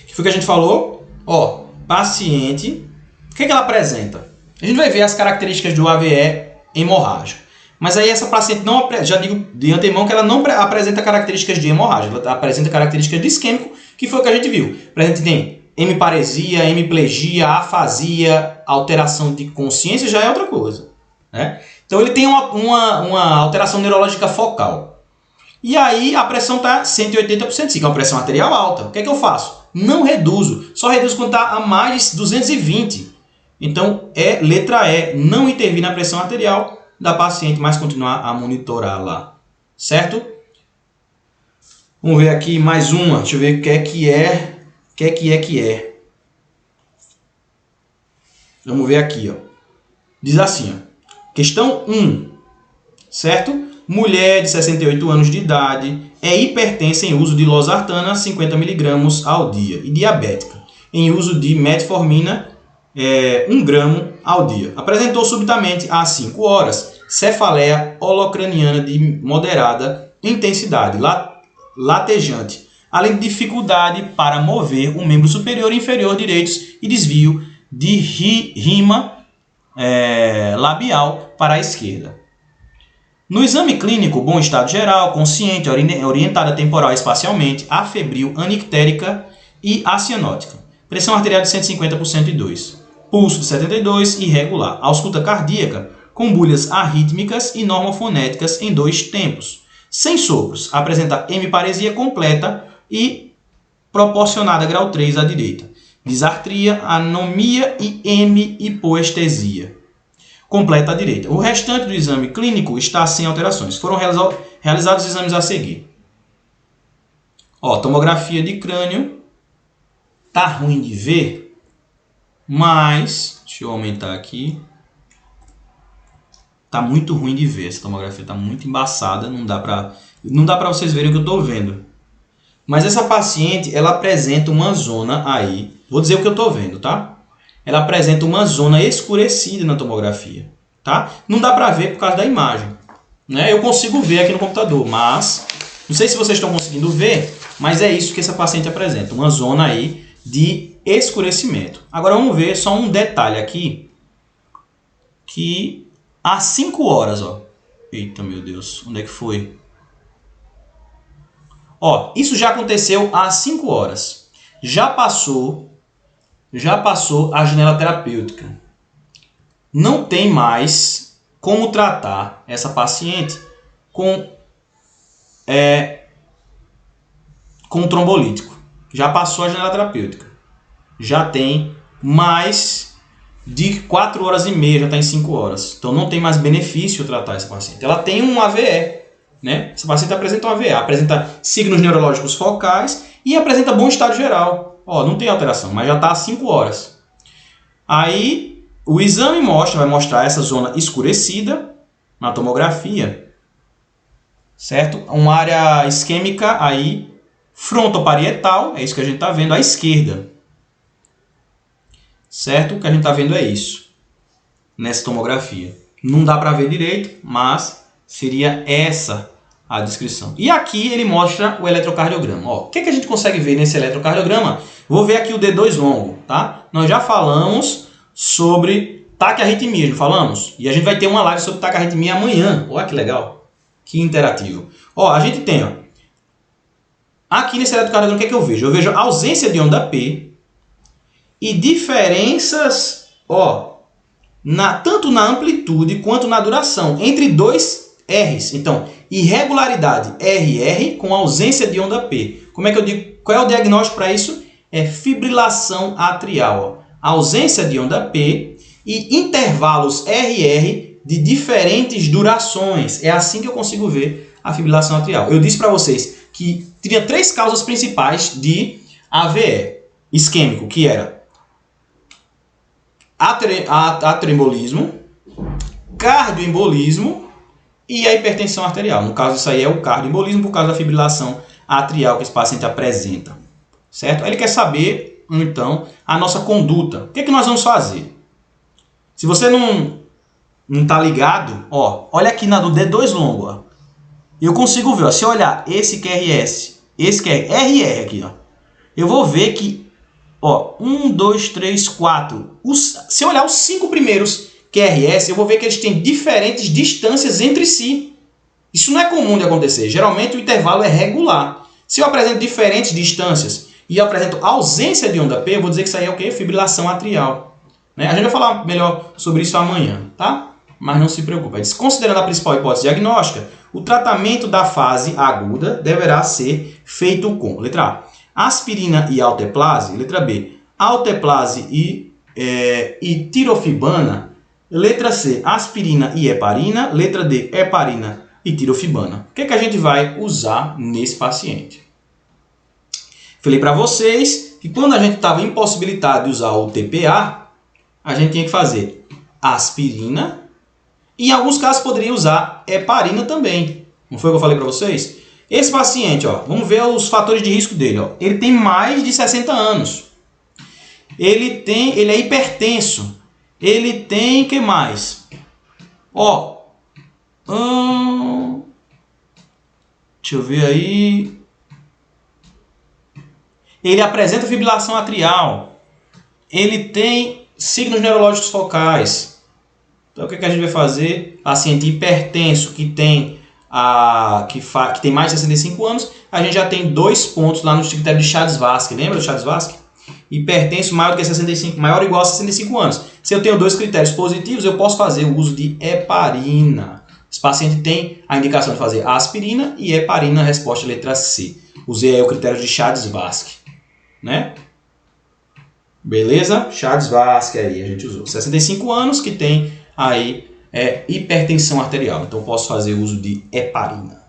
O que foi que a gente falou? Ó, paciente, o que ela apresenta? A gente vai ver as características do AVE hemorrágico. Mas aí essa paciente não, já digo de antemão que ela não apresenta características de hemorragia, ela apresenta características de isquêmico, que foi o que a gente viu. A gente tem hemiparesia, hemiplegia, afasia, alteração de consciência já é outra coisa, né? Então ele tem uma alteração neurológica focal. E aí a pressão está 180/105, que é uma pressão arterial alta. O que é que eu faço? Não reduzo. Só reduzo quando está a mais de 220. Então, letra E, não intervir na pressão arterial da paciente, mas continuar a monitorá-la. Certo? Vamos ver aqui mais uma. Deixa eu ver o que é. Vamos ver aqui, ó. Diz assim, ó. Questão 1. Certo? Mulher de 68 anos de idade é hipertensa em uso de losartana 50 mg ao dia e diabética em uso de metformina 1 gramo ao dia. Apresentou subitamente às 5 horas cefaleia holocraniana de moderada intensidade, latejante, além de dificuldade para mover o membro superior e inferior direitos e desvio de rima labial para a esquerda. No exame clínico, bom estado geral, consciente, orientada temporal e espacialmente, afebril, anictérica e acianótica. Pressão arterial de 150/102. Pulso de 72, irregular. Ausculta cardíaca, com bulhas arrítmicas e normofonéticas em 2 tempos. Sem sopros. Apresenta hemiparesia completa e proporcionada grau 3 à direita. Disartria, anomia e hemihipoestesia. Completa à direita. O restante do exame clínico está sem alterações. Foram realizados os exames a seguir. Ó, tomografia de crânio. Tá ruim de ver, mas deixa eu aumentar aqui. Tá muito ruim de ver. Essa tomografia tá muito embaçada, não dá para vocês verem o que eu tô vendo. Mas essa paciente, ela apresenta uma zona aí. Vou dizer o que eu tô vendo, tá? Ela apresenta uma zona escurecida na tomografia, tá? Não dá para ver por causa da imagem, né? Eu consigo ver aqui no computador, mas não sei se vocês estão conseguindo ver, mas é isso que essa paciente apresenta, uma zona aí de escurecimento. Agora vamos ver só um detalhe aqui, que às 5 horas, ó. Eita, meu Deus, onde é que foi? Ó, isso já aconteceu às 5 horas. Já passou a janela terapêutica. Não tem mais como tratar essa paciente com trombolítico. Já passou a janela terapêutica. Já tem mais de 4 horas e meia, já está em 5 horas. Então não tem mais benefício tratar essa paciente. Ela tem um AVE, né? Essa paciente apresenta um AVE, apresenta signos neurológicos focais e apresenta bom estado geral. Ó, não tem alteração, mas já está às 5 horas. Aí o exame vai mostrar essa zona escurecida na tomografia, certo? Uma área isquêmica aí frontoparietal, é isso que a gente está vendo à esquerda, certo? O que a gente está vendo é isso nessa tomografia. Não dá para ver direito, mas seria essa a descrição. E aqui ele mostra o eletrocardiograma. Ó, o que a gente consegue ver nesse eletrocardiograma? Vou ver aqui o D2 longo, tá? Nós já falamos sobre taquiarritmia, não falamos? E a gente vai ter uma live sobre taquiarritmia amanhã. Olha que legal, que interativo. Ó, a gente tem, ó, aqui nesse eletrocardiograma, o que é que eu vejo? Eu vejo ausência de onda P e diferenças, ó, tanto na amplitude quanto na duração, entre 2 R's. Então, irregularidade RR com ausência de onda P. Como é que eu digo? Qual é o diagnóstico para isso? É fibrilação atrial. Ó. Ausência de onda P e intervalos RR de diferentes durações. É assim que eu consigo ver a fibrilação atrial. Eu disse para vocês que tinha 3 causas principais de AVE isquêmico, que era atrioembolismo, cardioembolismo e a hipertensão arterial. No caso, isso aí é o cardioembolismo por causa da fibrilação atrial que esse paciente apresenta. Certo? Ele quer saber, então, a nossa conduta. O que é que nós vamos fazer? Se você não está ligado, ó, olha aqui na do D2 longo. Ó. Eu consigo ver, ó, se eu olhar esse QRS, esse QRR aqui, ó, eu vou ver que, ó, 1, 2, 3, 4. Se eu olhar os 5 primeiros QRS, eu vou ver que eles têm diferentes distâncias entre si. Isso não é comum de acontecer. Geralmente o intervalo é regular. Se eu apresento diferentes distâncias e eu apresento ausência de onda P, eu vou dizer que isso aí é o quê? Fibrilação atrial. Né? A gente vai falar melhor sobre isso amanhã, tá? Mas não se preocupe. Considerando a principal hipótese diagnóstica, O tratamento da fase aguda deverá ser feito com, letra A, aspirina e alteplase, letra B, alteplase e tirofibana, letra C, aspirina e heparina, letra D, heparina e tirofibana. O que a gente vai usar nesse paciente? Falei para vocês que quando a gente estava impossibilitado de usar o TPA, a gente tinha que fazer aspirina e em alguns casos poderia usar heparina também. Não foi o que eu falei para vocês? Esse paciente, ó, vamos ver os fatores de risco dele. Ó. Ele tem mais de 60 anos. Ele é hipertenso. Ele tem, o que mais? Ó, deixa eu ver aí. Ele apresenta fibrilação atrial. Ele tem signos neurológicos focais. Então, o que a gente vai fazer? Paciente hipertenso que tem mais de 65 anos, a gente já tem 2 pontos lá no critério de Chades-Vasque. Lembra do Chades-Vasque? Hipertenso maior ou igual a 65 anos. Se eu tenho 2 critérios positivos, eu posso fazer o uso de heparina. Esse paciente tem a indicação de fazer aspirina e heparina, resposta letra C. Usei aí o critério de Chades-Vasque, né? Beleza? Chades-Vasque aí a gente usou. 65 anos que tem aí hipertensão arterial. Então, eu posso fazer uso de heparina.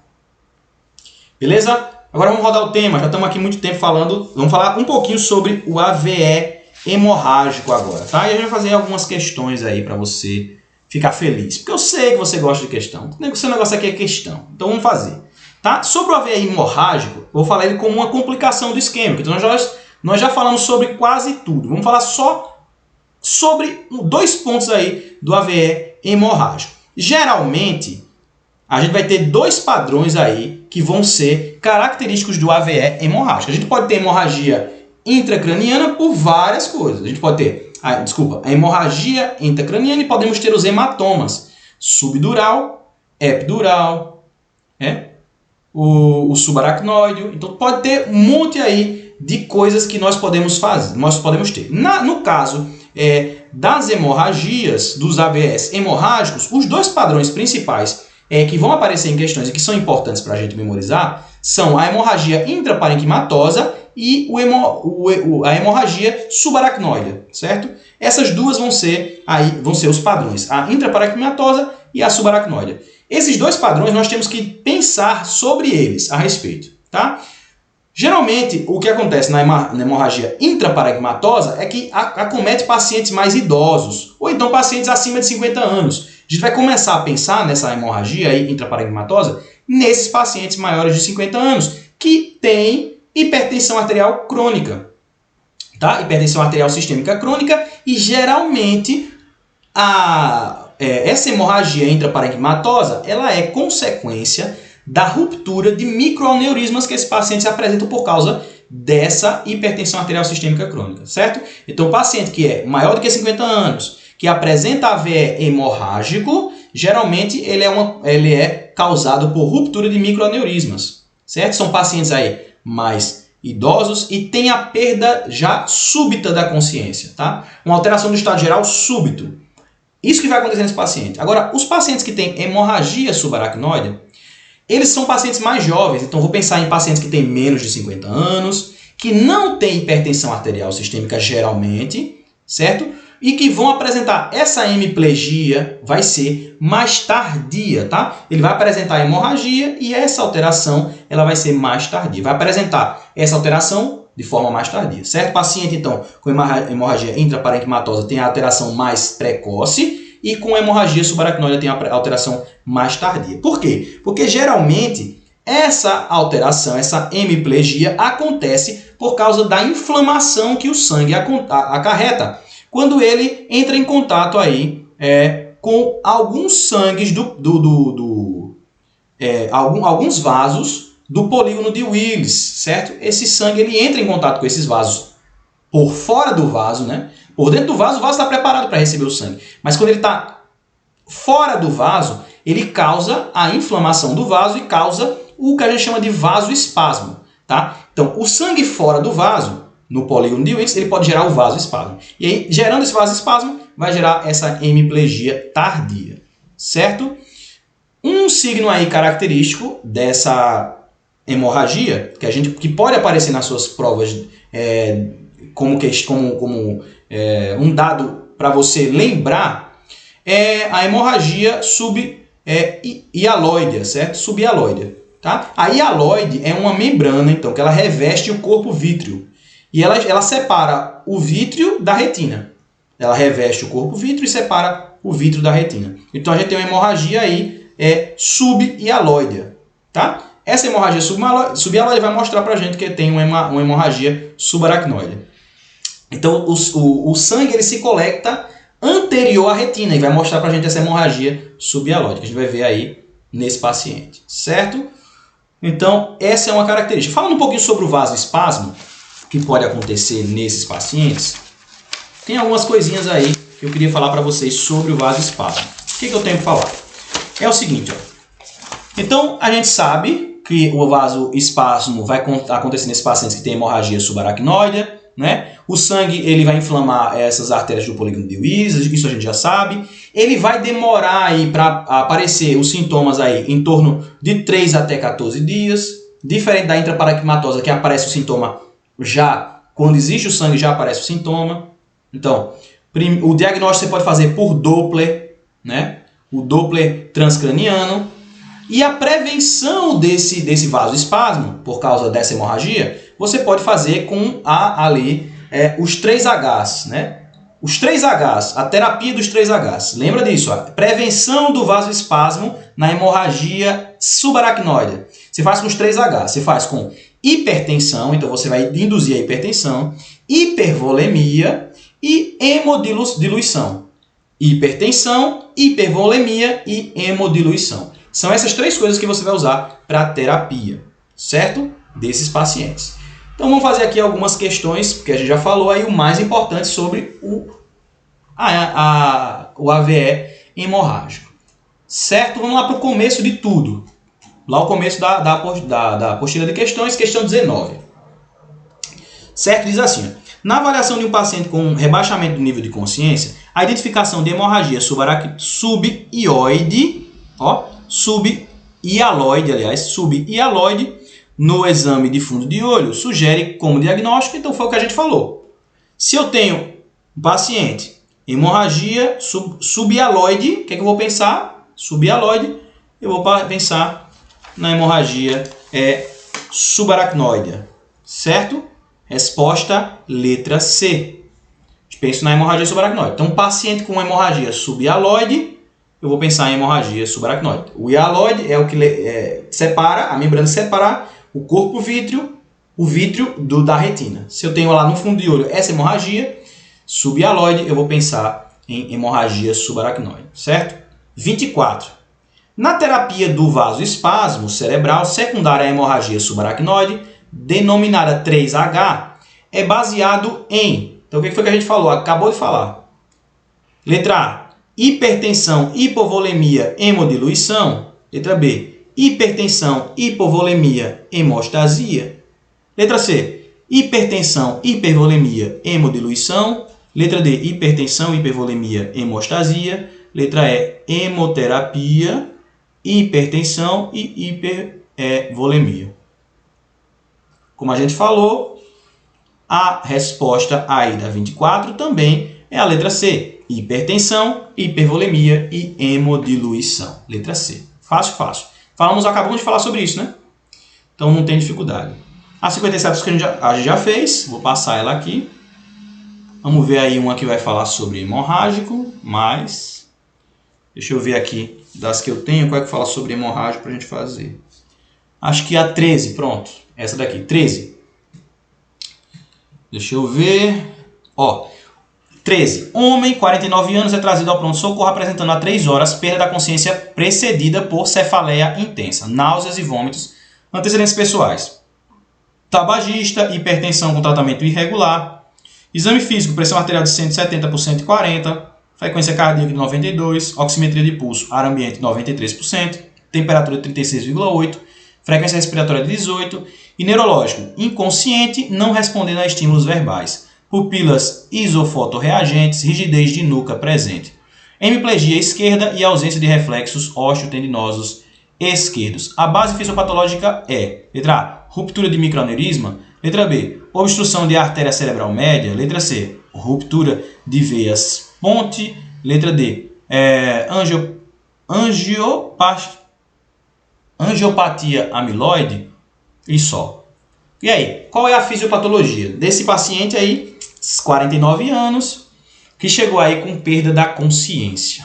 Beleza? Agora vamos rodar o tema. Já estamos aqui muito tempo falando. Vamos falar um pouquinho sobre o AVE hemorrágico agora, tá? E a gente vai fazer algumas questões aí para você ficar feliz. Porque eu sei que você gosta de questão. O seu negócio aqui é questão. Então, vamos fazer. Tá? Sobre o AVE hemorrágico, eu vou falar ele como uma complicação do isquêmico. Então, nós já falamos sobre quase tudo. Vamos falar só sobre 2 pontos aí do AVE hemorrágico. Geralmente, a gente vai ter 2 padrões aí que vão ser característicos do AVE hemorrágico. A gente pode ter hemorragia intracraniana por várias coisas. A gente pode ter, a hemorragia intracraniana e podemos ter os hematomas subdural, epidural, o subaracnoide. Então, pode ter um monte aí de coisas que nós podemos fazer, nós podemos ter. No caso das hemorragias, dos AVEs hemorrágicos, os 2 padrões principais que vão aparecer em questões e que são importantes para a gente memorizar são a hemorragia intraparenquimatosa e a hemorragia subaracnoide, certo? Essas duas vão ser os padrões, a intraparenquimatosa e a subaracnoide. Esses 2 padrões nós temos que pensar sobre eles a respeito, tá? Geralmente, o que acontece na hemorragia intraparenquimatosa é que acomete pacientes mais idosos, ou então pacientes acima de 50 anos. A gente vai começar a pensar nessa hemorragia intraparenquimatosa nesses pacientes maiores de 50 anos, que têm hipertensão arterial crônica, tá? Hipertensão arterial sistêmica crônica, e geralmente essa hemorragia intraparenquimatosa ela é consequência da ruptura de microaneurismas que esses pacientes apresentam por causa dessa hipertensão arterial sistêmica crônica, certo? Então, o paciente que é maior do que 50 anos, que apresenta AVE hemorrágico, geralmente ele é causado por ruptura de microaneurismas, certo? São pacientes aí mais idosos e tem a perda já súbita da consciência, tá? Uma alteração do estado geral súbito. Isso que vai acontecer nesse paciente. Agora, os pacientes que têm hemorragia subaracnoide, eles são pacientes mais jovens, então vou pensar em pacientes que têm menos de 50 anos, que não têm hipertensão arterial sistêmica geralmente, certo? E que vão apresentar essa hemiplegia, vai ser mais tardia, tá? Ele vai apresentar hemorragia e essa alteração ela vai ser mais tardia. Vai apresentar essa alteração de forma mais tardia, certo? Paciente, então, com hemorragia intraparenquimatosa tem a alteração mais precoce, e com hemorragia subaracnoide tem a alteração mais tardia. Por quê? Porque geralmente essa alteração, essa hemiplegia, acontece por causa da inflamação que o sangue acarreta. Quando ele entra em contato aí, com alguns sangues alguns vasos do polígono de Willis, certo? Esse sangue ele entra em contato com esses vasos por fora do vaso, né? Por dentro do vaso, o vaso está preparado para receber o sangue. Mas quando ele está fora do vaso, ele causa a inflamação do vaso e causa o que a gente chama de vasoespasmo, tá? Então, o sangue fora do vaso, no polígono de Willis, ele pode gerar o vasoespasmo. E aí, gerando esse vasoespasmo, vai gerar essa hemiplegia tardia, certo? signo aí característico dessa hemorragia, que pode aparecer nas suas provas como um dado para você lembrar, é a hemorragia hialóidea, certo? Subhialóidea, tá? A hialoide é uma membrana, então, que ela reveste o corpo vítreo. E ela separa o vítreo da retina. Ela reveste o corpo vítreo e separa o vítreo da retina. Então a gente tem uma hemorragia aí subhialóidea, tá? Essa hemorragia subhialóidea vai mostrar pra gente que tem uma hemorragia subaracnoide. Então o sangue ele se coleta anterior à retina e vai mostrar pra gente essa hemorragia subhialóide, que a gente vai ver aí nesse paciente, certo? Então essa é uma característica. Falando um pouquinho sobre o vasoespasmo, que pode acontecer nesses pacientes, tem algumas coisinhas aí que eu queria falar para vocês sobre o vasoespasmo. O que eu tenho para falar? É o seguinte, ó. Então a gente sabe que o vasoespasmo vai acontecer nesses pacientes que têm hemorragia subaracnoide, né? O sangue ele vai inflamar essas artérias do polígono de Willis, isso a gente já sabe. Ele vai demorar aí para aparecer os sintomas aí em torno de 3 até 14 dias, diferente da intraparenquimatosa que aparece o sintoma já quando existe o sangue já aparece o sintoma. Então, o diagnóstico você pode fazer por Doppler, né? O Doppler transcraniano. E a prevenção desse vasoespasmo, por causa dessa hemorragia, você pode fazer com os 3Hs, né? Os 3Hs, a terapia dos 3Hs. Lembra disso? A prevenção do vasoespasmo na hemorragia subaracnoide. Você faz com os 3Hs. Você faz com hipertensão, então você vai induzir a hipertensão, hipervolemia e hemodiluição. Hipertensão, hipervolemia e hemodiluição. São essas 3 coisas que você vai usar para terapia, certo? Desses pacientes. Então vamos fazer aqui algumas questões, porque a gente já falou aí o mais importante sobre o AVE hemorrágico. Certo? Vamos lá para o começo de tudo. Lá o começo da apostila de questões, questão 19. Certo? Diz assim, ó. Na avaliação de um paciente com rebaixamento do nível de consciência, a identificação de hemorragia subhialoide, no exame de fundo de olho, sugere como diagnóstico, então foi o que a gente falou. Se eu tenho um paciente, hemorragia subhialoide, o que é que eu vou pensar? Subhialoide, eu vou pensar na hemorragia subaracnoide, certo? Resposta, letra C. Penso na hemorragia subaracnoide. Então, um paciente com hemorragia subhialoide, eu vou pensar em hemorragia subaracnoide. O hialoide é o que separa, a membrana separa o corpo vítreo, o vítreo da retina. Se eu tenho lá no fundo de olho essa hemorragia subhialoide, eu vou pensar em hemorragia subaracnoide, certo? 24. Na terapia do vasoespasmo cerebral secundária à hemorragia subaracnoide, denominada 3H, é baseado em... Então, o que foi que a gente falou? Acabou de falar. Letra A, hipertensão, hipovolemia, hemodiluição. Letra B, hipertensão, hipovolemia, hemostasia. Letra C, hipertensão, hipervolemia, hemodiluição. Letra D, hipertensão, hipervolemia, hemostasia. Letra E, hemoterapia, hipertensão e hipervolemia. Como a gente falou, a resposta aí da 24 também é a letra C. Hipertensão, hipervolemia e hemodiluição. Letra C. Fácil, fácil. Acabamos de falar sobre isso, né? Então não tem dificuldade. A 57 que a gente já fez, vou passar ela aqui. Vamos ver aí uma que vai falar sobre hemorrágico, mas... Deixa eu ver aqui das que eu tenho, qual é que fala sobre hemorrágico para a gente fazer. Acho que a 13, pronto. Essa daqui, 13. Deixa eu ver. Ó, 13. Homem, 49 anos, é trazido ao pronto-socorro apresentando há 3 horas perda da consciência precedida por cefaleia intensa, náuseas e vômitos, antecedentes pessoais. Tabagista, hipertensão com tratamento irregular. Exame físico, pressão arterial de 170 por 140, frequência cardíaca de 92, oximetria de pulso, ar ambiente 93%, temperatura de 36,8, frequência respiratória de 18 e neurológico, inconsciente, não respondendo a estímulos verbais, pupilas isofotorreagentes, rigidez de nuca presente, hemiplegia esquerda e ausência de reflexos osteotendinosos esquerdos. A base fisiopatológica é: letra A, ruptura de microaneurisma. Letra B, obstrução de artéria cerebral média. Letra C, ruptura de veias ponte. Letra D, angiopatia amiloide e só. E aí, qual é a fisiopatologia desse paciente aí, 49 anos, que chegou aí com perda da consciência,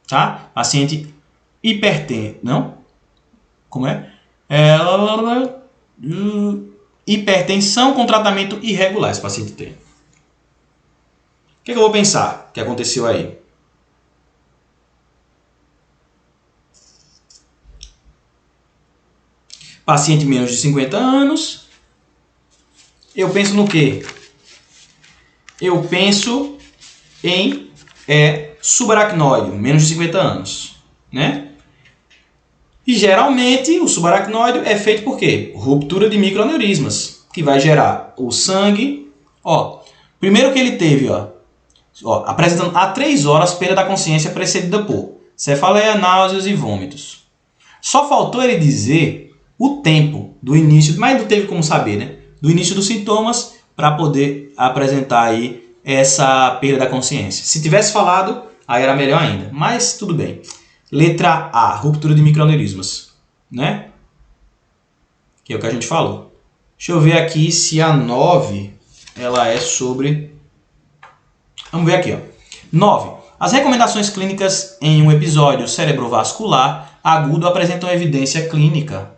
tá? Paciente hipertenso, não? Como é? Hipertensão com tratamento irregular esse paciente tem. O que eu vou pensar que aconteceu aí? Paciente menos de 50 anos. Eu penso no quê? Eu penso em subaracnoide, menos de 50 anos, né? E geralmente o subaracnoide é feito por quê? Ruptura de microaneurismas, que vai gerar o sangue. Ó, primeiro que ele teve, apresentando há 3 horas perda da consciência precedida por cefaleia, náuseas e vômitos. Só faltou ele dizer o tempo do início, mas não teve como saber, né? Do início dos sintomas para poder apresentar aí essa perda da consciência. Se tivesse falado, aí era melhor ainda. Mas tudo bem. Letra A, ruptura de microaneurismas, né? Que é o que a gente falou. Deixa eu ver aqui se a 9 ela é sobre... Vamos ver aqui, ó. 9. As recomendações clínicas em um episódio cerebrovascular agudo apresentam evidência clínica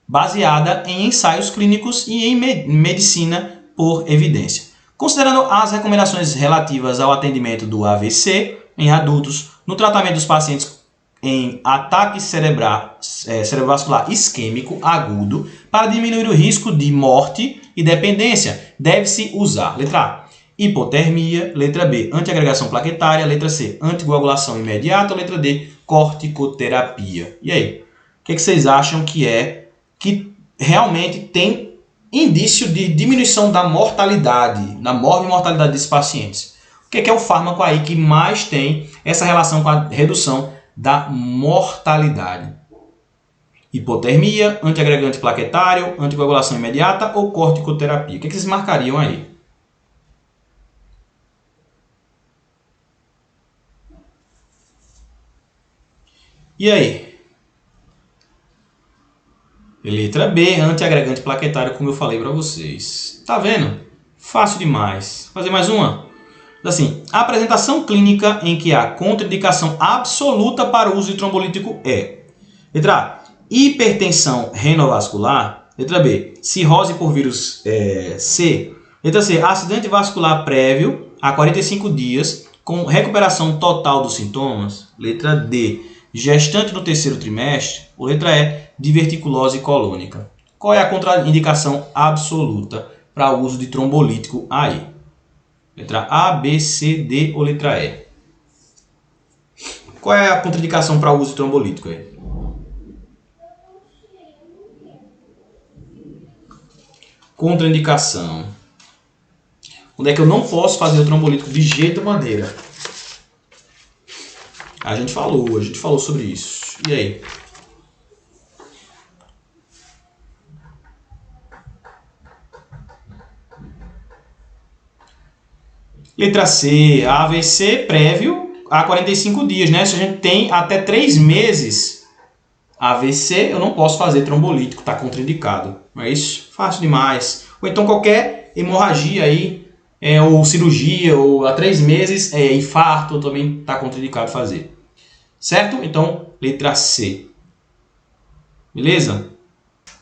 baseada em ensaios clínicos e em medicina por evidência. Considerando as recomendações relativas ao atendimento do AVC em adultos, no tratamento dos pacientes em ataque cerebrovascular isquêmico agudo, para diminuir o risco de morte e dependência, deve-se usar, letra A, hipotermia, letra B, antiagregação plaquetária, letra C, anticoagulação imediata, letra D, corticoterapia. E aí, o que vocês acham que realmente tem indício de diminuição da mortalidade, da mortalidade desses pacientes? O que é o fármaco aí que mais tem essa relação com a redução da mortalidade? Hipotermia, antiagregante plaquetário, anticoagulação imediata ou corticoterapia? O que vocês marcariam aí? E aí? Letra B, antiagregante plaquetário, como eu falei para vocês. Tá vendo? Fácil demais. Fazer mais uma? Assim, a apresentação clínica em que há contraindicação absoluta para o uso de trombolítico é: letra A, hipertensão renovascular. Letra B, cirrose por vírus C. Letra C, acidente vascular prévio a 45 dias com recuperação total dos sintomas. Letra D, gestante no 3º trimestre. Ou letra E, diverticulose colônica. Qual é a contraindicação absoluta para o uso de trombolítico aí? Letra A, B, C, D ou letra E? Qual é a contraindicação para o uso de trombolítico aí? Contraindicação. Onde é que eu não posso fazer o trombolítico de jeito ou maneira? A gente falou sobre isso. E aí? Letra C, AVC prévio a 45 dias, né? Se a gente tem até 3 meses AVC, eu não posso fazer trombolítico, está contraindicado. Não é isso? Fácil demais. Ou então qualquer hemorragia aí, ou cirurgia, ou a 3 meses, infarto, também está contraindicado fazer. Certo? Então, letra C. Beleza?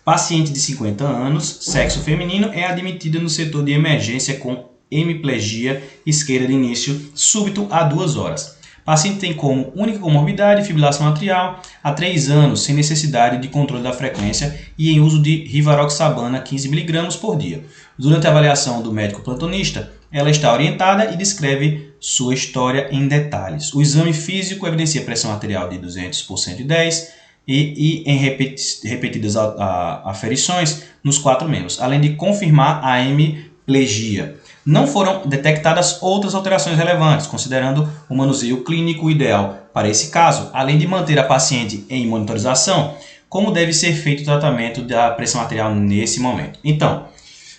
Paciente de 50 anos, sexo feminino, é admitida no setor de emergência com hemiplegia esquerda de início súbito a 2 horas. Paciente tem como única comorbidade fibrilação atrial há 3 anos, sem necessidade de controle da frequência e em uso de rivaroxabana 15 mg por dia. Durante a avaliação do médico plantonista, ela está orientada e descreve sua história em detalhes. O exame físico evidencia pressão arterial de 200 por 110 e em repetidas aferições nos 4 membros, além de confirmar a hemiplegia. Não foram detectadas outras alterações relevantes, considerando o manuseio clínico ideal para esse caso, além de manter a paciente em monitorização, como deve ser feito o tratamento da pressão arterial nesse momento. Então,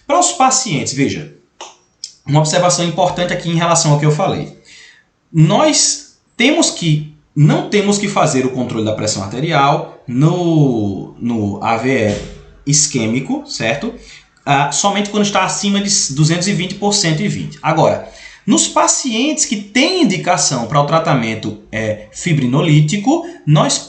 para os pacientes, veja, uma observação importante aqui em relação ao que eu falei. Nós não temos que fazer o controle da pressão arterial no AVE isquêmico, certo? Somente quando está acima de 220 por 120. Agora, nos pacientes que têm indicação para o tratamento fibrinolítico, nós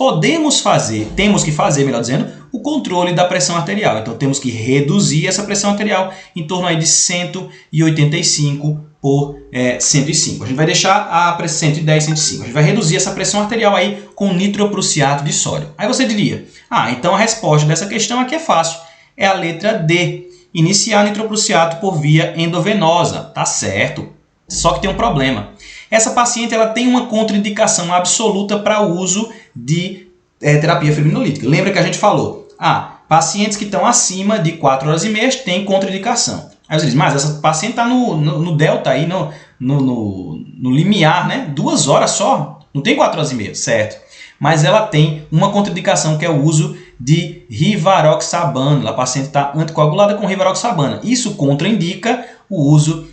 temos que fazer, melhor dizendo, o controle da pressão arterial. Então, temos que reduzir essa pressão arterial em torno aí de 185 por 105. A gente vai deixar a 110, 105. A gente vai reduzir essa pressão arterial aí com nitroprussiato de sódio. Aí você diria, então a resposta dessa questão aqui é fácil. É a letra D. Iniciar nitroprussiato por via endovenosa. Tá certo. Só que tem um problema. Essa paciente ela tem uma contraindicação absoluta para o uso de terapia fibrinolítica. Lembra que a gente falou? Pacientes que estão acima de 4 horas e meia têm contraindicação. Aí você diz, mas essa paciente está no delta, aí, no limiar, né? 2 horas só, não tem 4 horas e meia, certo? Mas ela tem uma contraindicação que é o uso de rivaroxabana. A paciente está anticoagulada com rivaroxabana. Isso contraindica o uso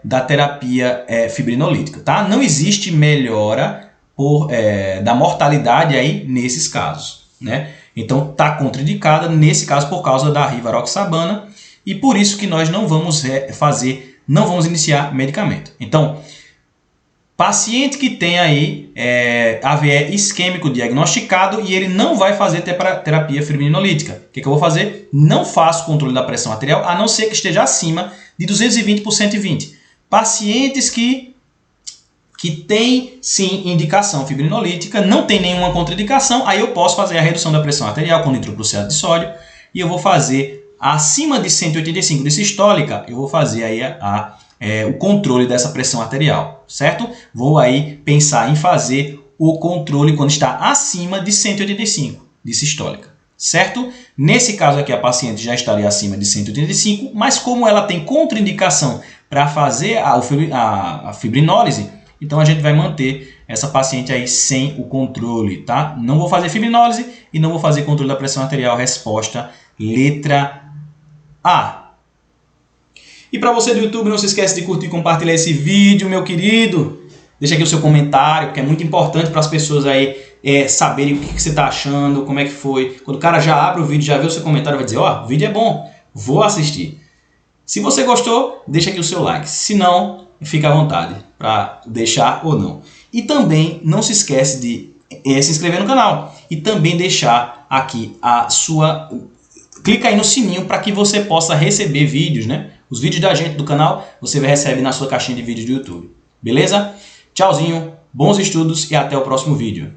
da terapia fibrinolítica. Tá? Não existe melhora da mortalidade aí nesses casos. Né? Então está contraindicada nesse caso por causa da rivaroxabana e por isso que nós não vamos iniciar medicamento. Então, paciente que tem aí AVE isquêmico diagnosticado e ele não vai fazer terapia fibrinolítica. O que eu vou fazer? Não faço controle da pressão arterial, a não ser que esteja acima de 220 por 120. Pacientes que têm, sim, indicação fibrinolítica, não tem nenhuma contraindicação, aí eu posso fazer a redução da pressão arterial com nitroprussiato de sódio e eu vou fazer acima de 185 de sistólica, eu vou fazer aí o controle dessa pressão arterial, certo? Vou aí pensar em fazer o controle quando está acima de 185 de sistólica, certo? Nesse caso aqui a paciente já estaria acima de 185, mas como ela tem contraindicação para fazer a fibrinólise, então a gente vai manter essa paciente aí sem o controle, tá? Não vou fazer fibrinólise e não vou fazer controle da pressão arterial, resposta letra A. E para você do YouTube, não se esquece de curtir e compartilhar esse vídeo, meu querido. Deixa aqui o seu comentário, que é muito importante para as pessoas aí saberem o que você está achando, como é que foi. Quando o cara já abre o vídeo, já vê o seu comentário, vai dizer, o vídeo é bom, vou assistir. Se você gostou, deixa aqui o seu like. Se não, fica à vontade para deixar ou não. E também não se esquece de se inscrever no canal e também deixar aqui clica aí no sininho para que você possa receber vídeos, né? Os vídeos da gente do canal você recebe na sua caixinha de vídeos do YouTube. Beleza? Tchauzinho, bons estudos e até o próximo vídeo.